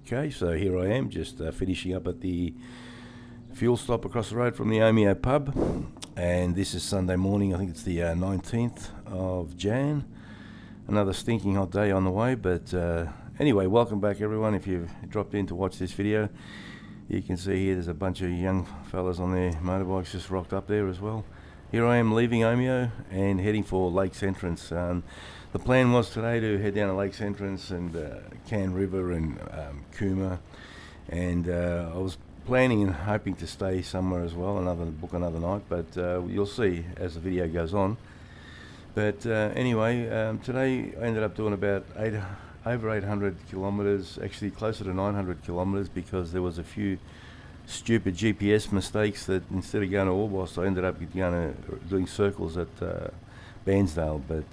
Okay, so here I am, just finishing up at the fuel stop across the road from the Omeo pub, and this is Sunday morning. I think it's the 19th of Jan. Another stinking hot day on the way, but anyway, welcome back everyone. If you've dropped in to watch this video, you can see here there's a bunch of young fellas on their motorbikes just rocked up there as well. Here I am leaving Omeo and heading for Lakes Entrance. The plan was today to head down to Lakes Entrance and Cann River and Cooma, and I was planning and hoping to stay somewhere as well, book another night, but you'll see as the video goes on. But anyway, today I ended up doing about over 800 kilometres, actually closer to 900 kilometres, because there was a few stupid GPS mistakes that instead of going to Orbost, I ended up doing circles at Bairnsdale, but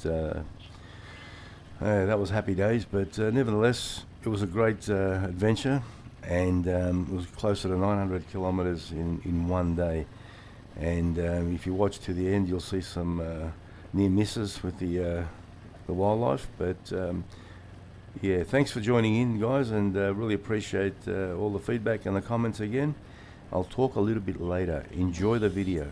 that was happy days. But nevertheless, it was a great adventure, and it was closer to 900 kilometres in one day. And if you watch to the end, you'll see some near misses with the wildlife. But yeah, thanks for joining in, guys, and really appreciate all the feedback and the comments again. I'll talk a little bit later. Enjoy the video.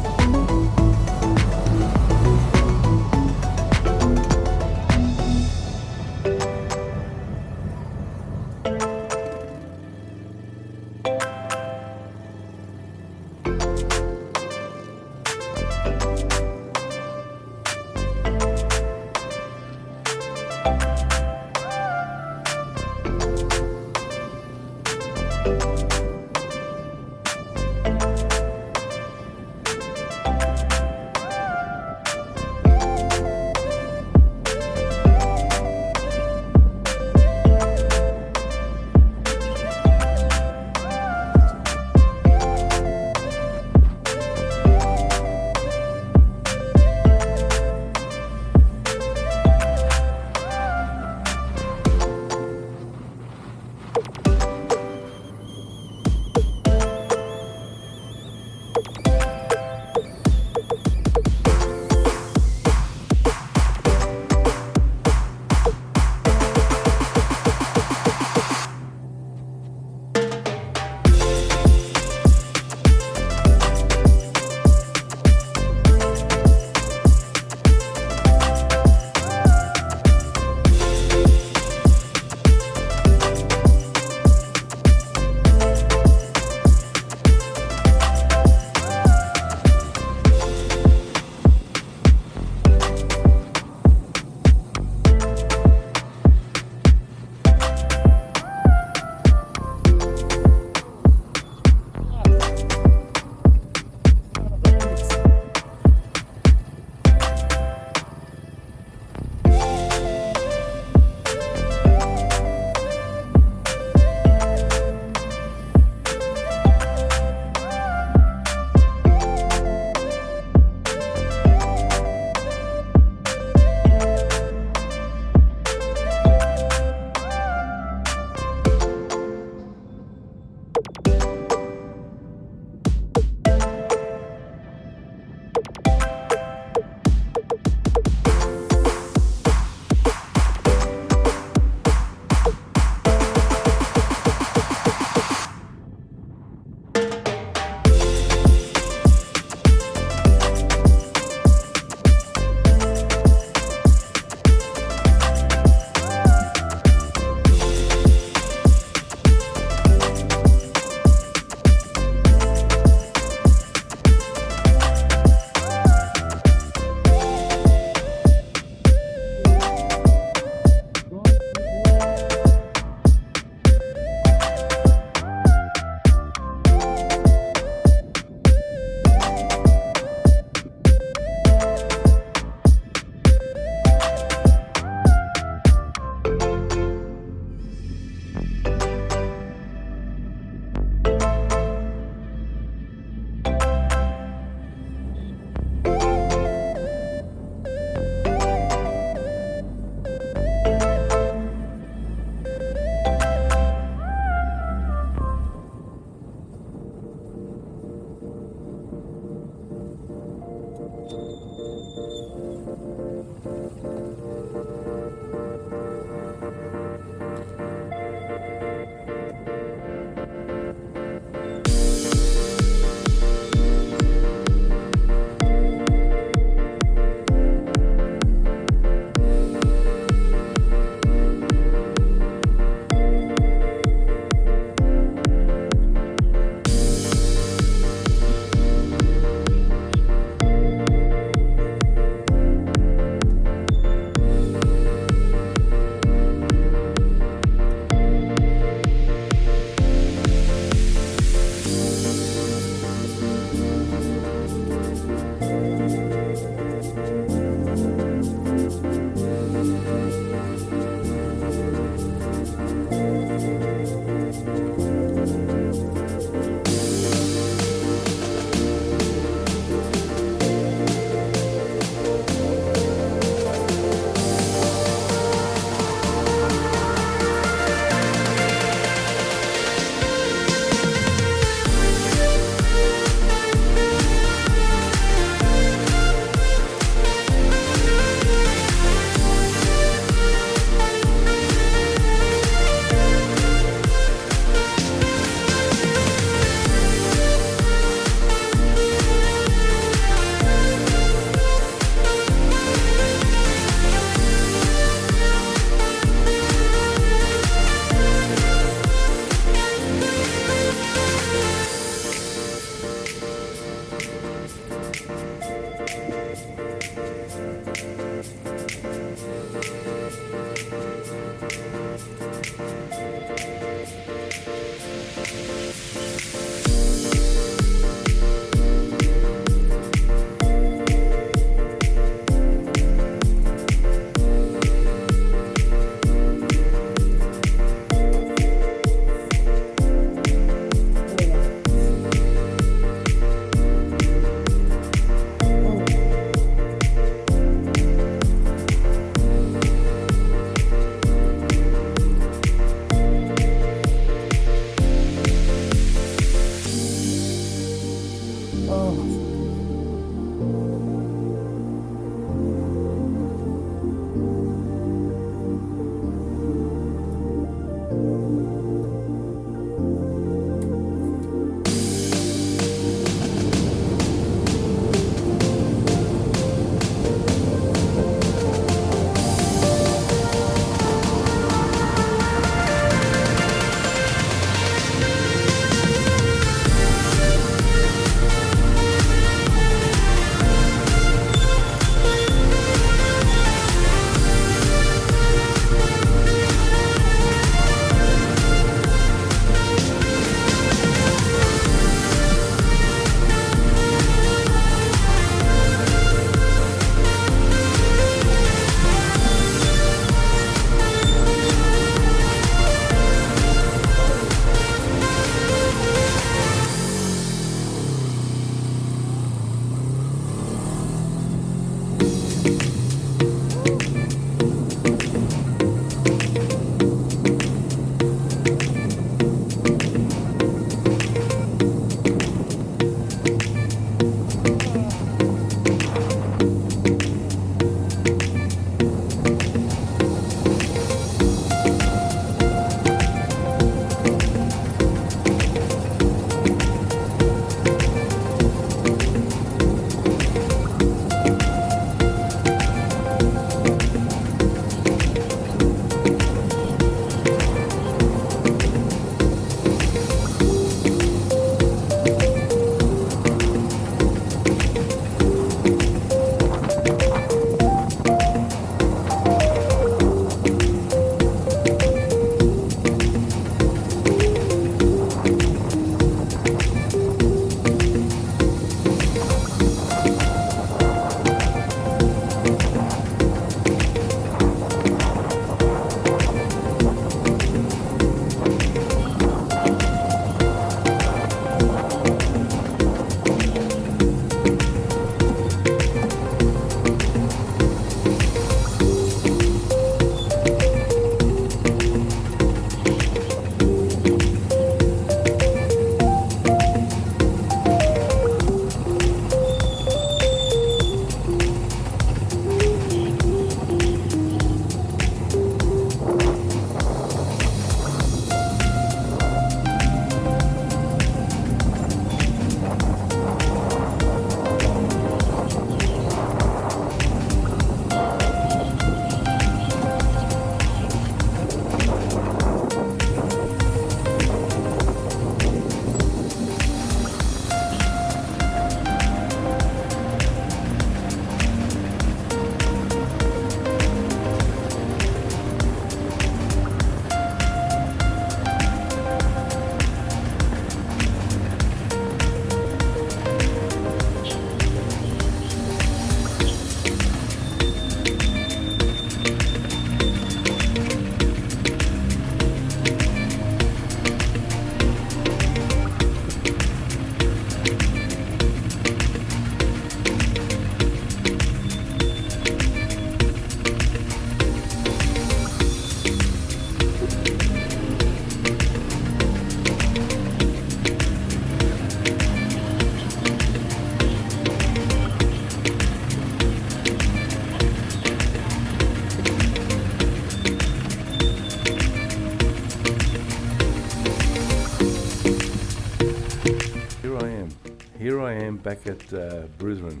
back at Brisbane.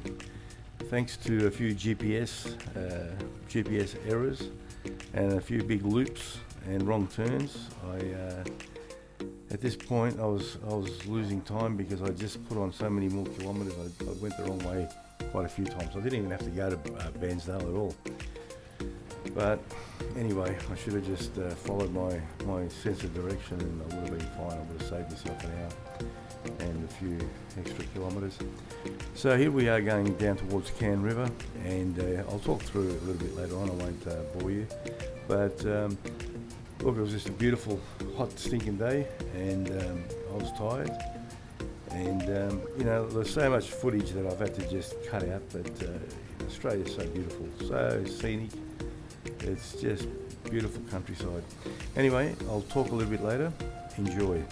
Thanks to a few GPS errors and a few big loops and wrong turns, at this point I was losing time because I just put on so many more kilometres. I went the wrong way quite a few times. I didn't even have to go to Bairnsdale at all. But anyway, I should have just followed my sense of direction, and I would have been fine. I would have saved myself an hour and a few extra kilometres. So here we are going down towards Cann River, and I'll talk through it a little bit later on. I won't bore you. But look, it was just a beautiful, hot, stinking day, and I was tired. And there's so much footage that I've had to just cut out, but Australia's so beautiful, so scenic. It's just beautiful countryside. Anyway, I'll talk a little bit later. Enjoy.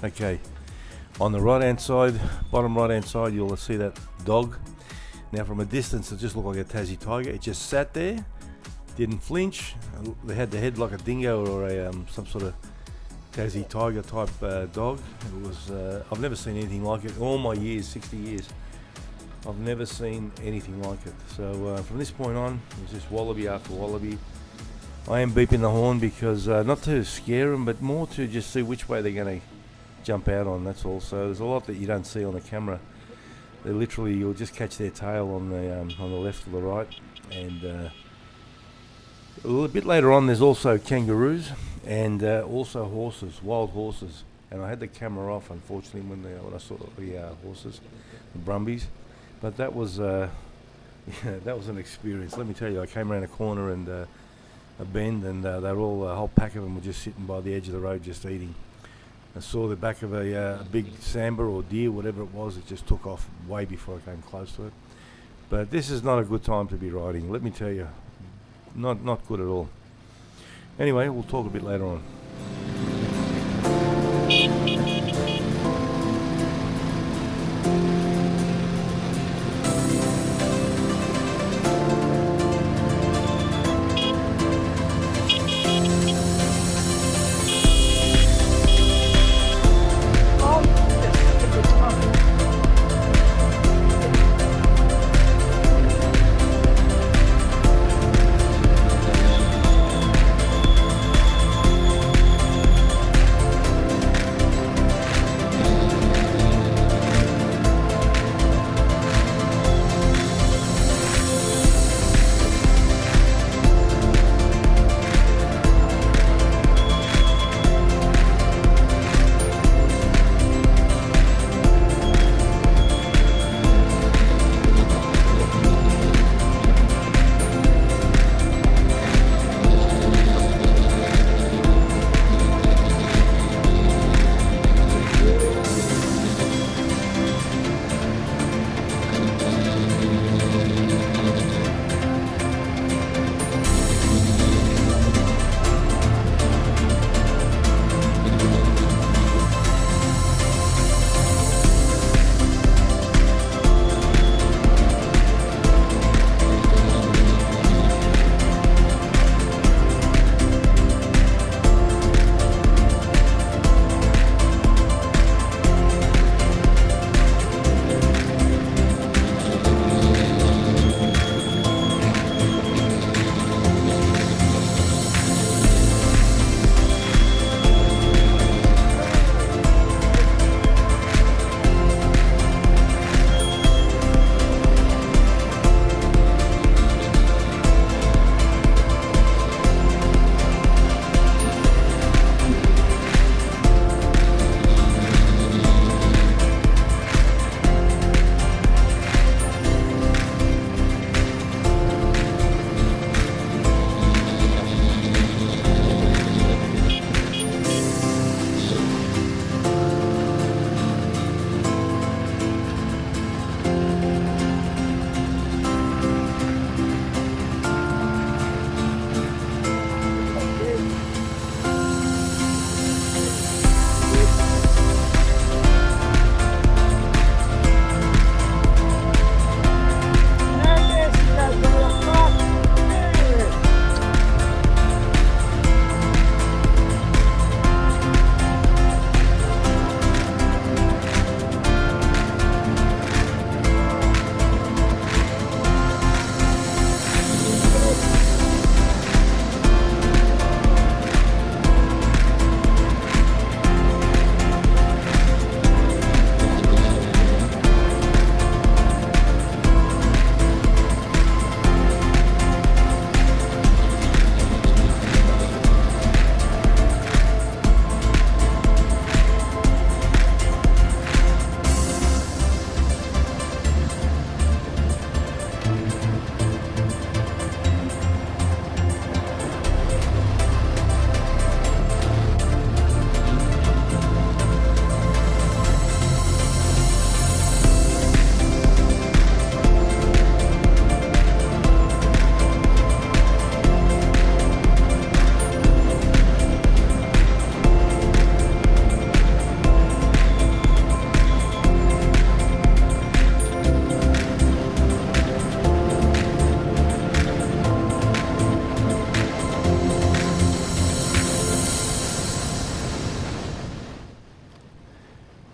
Okay, on the right hand side, bottom right hand side, you'll see that dog. Now from a distance it just looked like a Tassie tiger. It just sat there, didn't flinch. They had the head like a dingo or a some sort of Tassie tiger type dog. It was I've never seen anything like it. All my years, 60 years, I've never seen anything like it. So from this point on, it was just wallaby after wallaby. I am beeping the horn because not to scare them, but more to just see which way they're going to jump out on. That's all. So there's a lot that you don't see on the camera. They literally, you'll just catch their tail on the left or the right. And a little bit later on, there's also kangaroos and also horses, wild horses. And I had the camera off, unfortunately, when I saw the horses, the brumbies. But that was that was an experience. Let me tell you, I came around a corner and a bend, and they were all, a whole pack of them were just sitting by the edge of the road just eating. I saw the back of a big sambar or deer, whatever it was. It just took off way before I came close to it. But this is not a good time to be riding, let me tell you. Not good at all. Anyway, we'll talk a bit later on.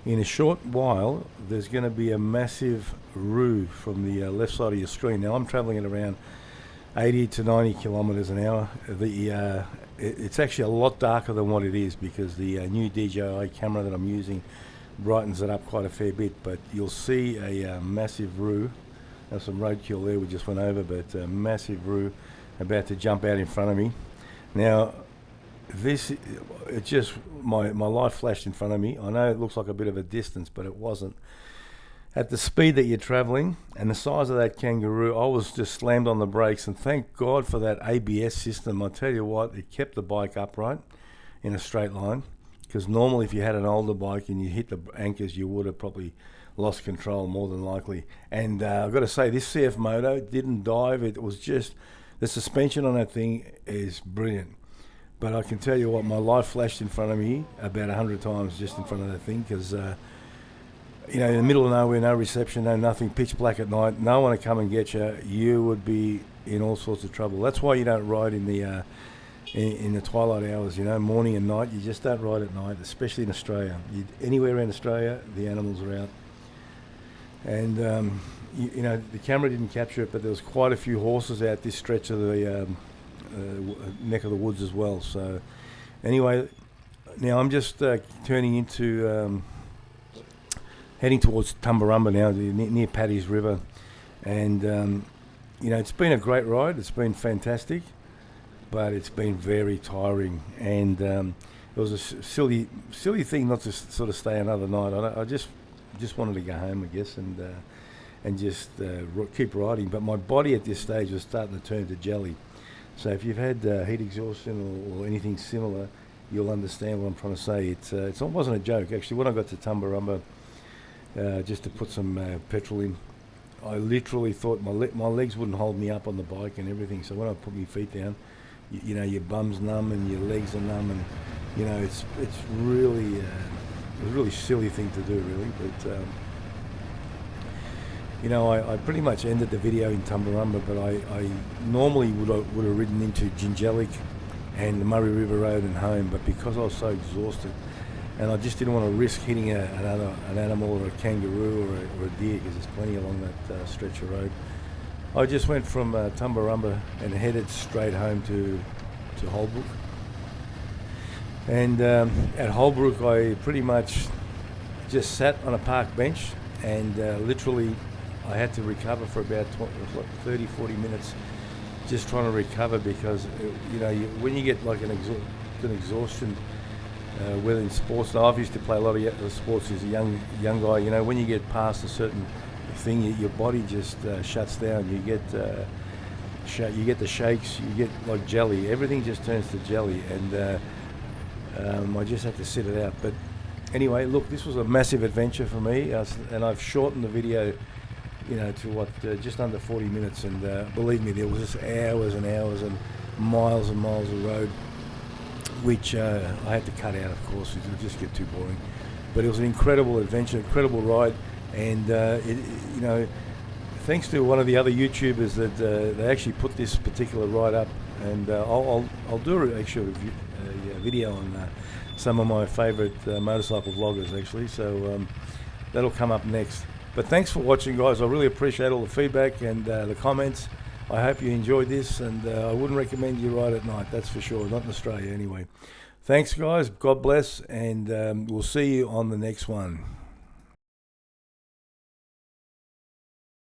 In a short while, there's going to be a massive roo from the left side of your screen. Now, I'm travelling at around 80 to 90 kilometres an hour. It's actually a lot darker than what it is because the new DJI camera that I'm using brightens it up quite a fair bit. But you'll see a massive roo. There's some roadkill there we just went over, but a massive roo about to jump out in front of me. Now, it just, my life flashed in front of me. I know it looks like a bit of a distance, but it wasn't. At the speed that you're travelling and the size of that kangaroo, I was just slammed on the brakes, and thank God for that ABS system. I tell you what, it kept the bike upright in a straight line, because normally if you had an older bike and you hit the anchors, you would have probably lost control more than likely. And I've got to say, this CF Moto didn't dive. It was just, the suspension on that thing is brilliant. But I can tell you what, my life flashed in front of me about 100 times just in front of that thing, because in the middle of nowhere, no reception, no nothing, pitch black at night, no one to come and get you, you would be in all sorts of trouble. That's why you don't ride in the in the twilight hours, morning and night. You just don't ride at night, especially in Australia. Anywhere around Australia, the animals are out. And the camera didn't capture it, but there was quite a few horses out this stretch of the neck of the woods as well. So anyway, now I'm just turning into heading towards Tumburumba now, near Paddy's River, and it's been a great ride. It's been fantastic, but it's been very tiring, and it was a silly thing not to sort of stay another night. I just wanted to go home, I guess, and just keep riding. But my body at this stage was starting to turn to jelly. So if you've had heat exhaustion or anything similar, you'll understand what I'm trying to say. It wasn't a joke. Actually, when I got to Tumburumba, just to put some petrol in, I literally thought my legs wouldn't hold me up on the bike and everything. So when I put my feet down, your bum's numb and your legs are numb, and it's really a really silly thing to do, really. But I pretty much ended the video in Tumburumba, but I normally would have ridden into Jingellic and the Murray River Road and home, but because I was so exhausted, and I just didn't want to risk hitting an animal or a kangaroo or a deer, because there's plenty along that stretch of road, I just went from Tumburumba and headed straight home to Holbrook. And at Holbrook, I pretty much just sat on a park bench, and literally I had to recover for about 30, 40 minutes, just trying to recover, because when you get like an exhaustion, whether in sports, now I've used to play a lot of sports as a young guy. When you get past a certain thing, your body just shuts down. You get the shakes, you get like jelly. Everything just turns to jelly, and I just had to sit it out. But anyway, look, this was a massive adventure for me, and I've shortened the video to what, just under 40 minutes, and believe me, there was just hours and hours and miles of road, which I had to cut out, of course, because it would just get too boring. But it was an incredible adventure, incredible ride, and thanks to one of the other YouTubers that they actually put this particular ride up, and I'll do a video on some of my favourite motorcycle vloggers, actually, so that'll come up next. But thanks for watching, guys. I really appreciate all the feedback and the comments. I hope you enjoyed this, and I wouldn't recommend you ride at night, that's for sure, not in Australia anyway. Thanks, guys. God bless, and we'll see you on the next one.